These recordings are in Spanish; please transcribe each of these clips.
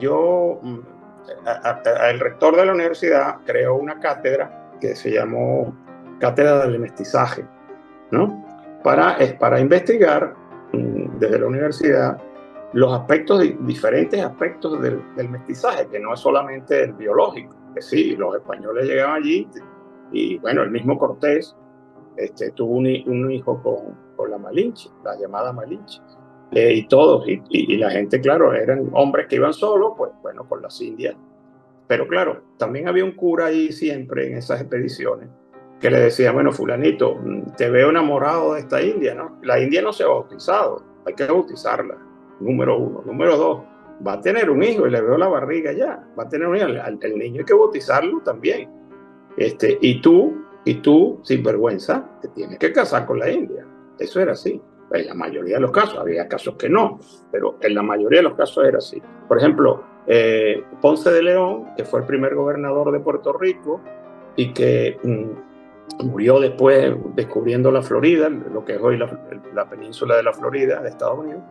yo, el rector de la universidad creó una cátedra que se llamó Cátedra del Mestizaje, ¿no? Para investigar desde la universidad los aspectos, diferentes aspectos del mestizaje, que no es solamente el biológico, que sí, los españoles llegaban allí y bueno, el mismo Cortés tuvo un hijo con la Malinche, la llamada Malinche, y todos, y la gente, claro, eran hombres que iban solos, pues bueno, con las indias. Pero claro, también había un cura ahí siempre en esas expediciones que le decía, bueno, fulanito, te veo enamorado de esta india, ¿no? La india no se ha bautizado, hay que bautizarla, número uno. Número dos, va a tener un hijo y le veo la barriga ya, va a tener un hijo, el niño hay que bautizarlo también. Y tú, sin vergüenza, te tienes que casar con la india. Eso era así. En la mayoría de los casos, había casos que no, pero en la mayoría de los casos era así. Por ejemplo, Ponce de León, que fue el primer gobernador de Puerto Rico y que murió después descubriendo la Florida, lo que es hoy la península de la Florida, de Estados Unidos,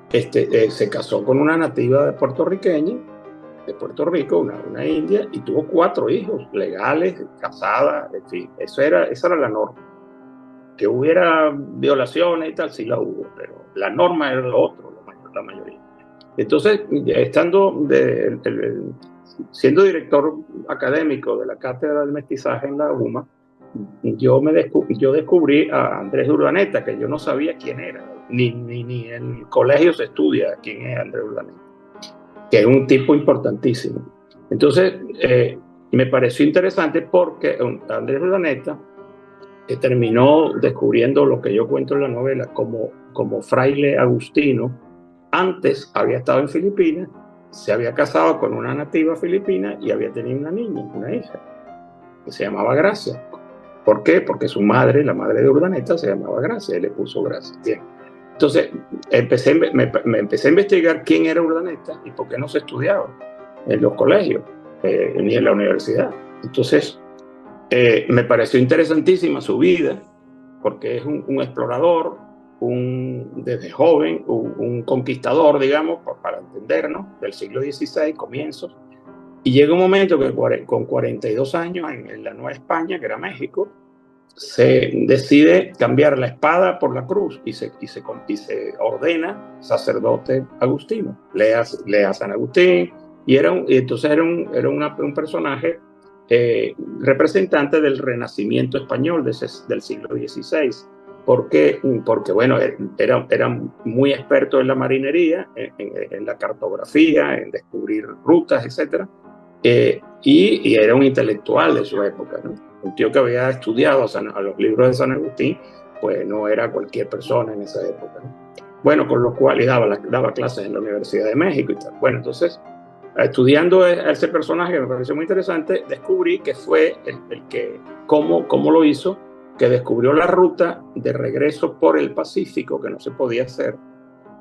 se casó con una nativa puertorriqueña, de Puerto Rico, una india, y tuvo 4 hijos legales, casada, en fin, esa era la norma. Que hubiera violaciones y tal, sí la hubo, pero la norma era lo otro, la mayoría. Entonces, siendo director académico de la Cátedra del Mestizaje en la UMA, yo descubrí a Andrés Urdaneta, que yo no sabía quién era, ni en el colegio se estudia quién es Andrés Urdaneta, que es un tipo importantísimo. Entonces, me pareció interesante porque Andrés Urdaneta terminó descubriendo lo que yo cuento en la novela como fraile agustino. Antes había estado en Filipinas, se había casado con una nativa filipina y había tenido una niña, una hija, que se llamaba Gracia. ¿Por qué? Porque su madre, la madre de Urdaneta, se llamaba Gracia y le puso Gracia. Bien. Entonces me empecé a investigar quién era Urdaneta y por qué no se estudiaba en los colegios ni en la universidad. Entonces me pareció interesantísima su vida porque es un explorador, desde joven, un conquistador, digamos, para entendernos, del siglo XVI, comienzos. Y llega un momento que con 42 años en la Nueva España, que era México, se decide cambiar la espada por la cruz y se ordena sacerdote agustino. Lea San Agustín, y entonces era un personaje representante del Renacimiento español del siglo XVI. Porque bueno, era muy experto en la marinería, en la cartografía, en descubrir rutas, etc. Y era un intelectual de su época, ¿no? Un tío que había estudiado a los libros de San Agustín, pues no era cualquier persona en esa época, ¿no? Bueno, con lo cual daba clases en la Universidad de México y tal. Bueno, entonces, estudiando a ese personaje que me pareció muy interesante, descubrí que fue el que, cómo lo hizo, que descubrió la ruta de regreso por el Pacífico, que no se podía hacer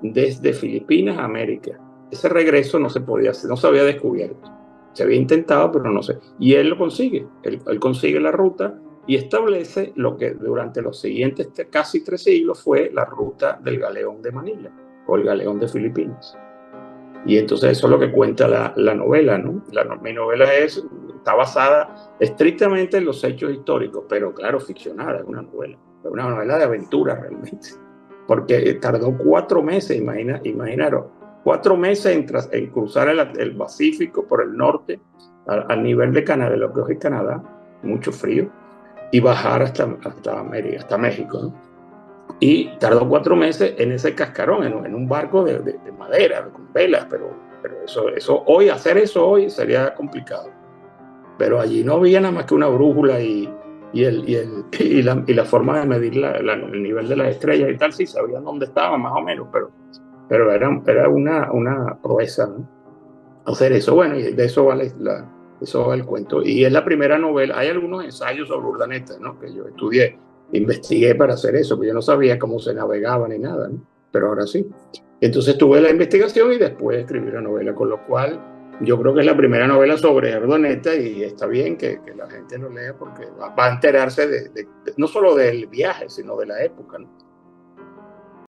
desde Filipinas a América. Ese regreso no se podía hacer, no se había descubierto. Se había intentado, pero no sé. Y él lo consigue. Él consigue la ruta y establece lo que durante los siguientes casi 3 siglos fue la ruta del galeón de Manila o el galeón de Filipinas. Y entonces eso es lo que cuenta la novela, ¿no? Mi novela está basada estrictamente en los hechos históricos, pero claro, ficcionada, es una novela de aventura realmente. Porque tardó 4 meses, imaginaros, 4 meses en cruzar el Pacífico por el norte, al nivel de Canadá, de lo que hoy es Canadá, mucho frío, y bajar hasta América, hasta México, ¿no? Y tardó 4 meses en ese cascarón, en un barco de madera, con velas, pero hacer eso hoy sería complicado. Pero allí no había nada más que una brújula y la forma de medir el nivel de las estrellas y tal, sí sabían dónde estaban más o menos, pero era una proeza, ¿no? Hacer eso. Bueno, y de eso va el cuento. Y es la primera novela. Hay algunos ensayos sobre Urdaneta, ¿no? Que yo investigué para hacer eso, porque yo no sabía cómo se navegaba ni nada, ¿no? Pero ahora sí. Entonces tuve la investigación y después escribí la novela, con lo cual yo creo que es la primera novela sobre Urdaneta y está bien que la gente lo lea porque va a enterarse no solo del viaje, sino de la época, ¿no?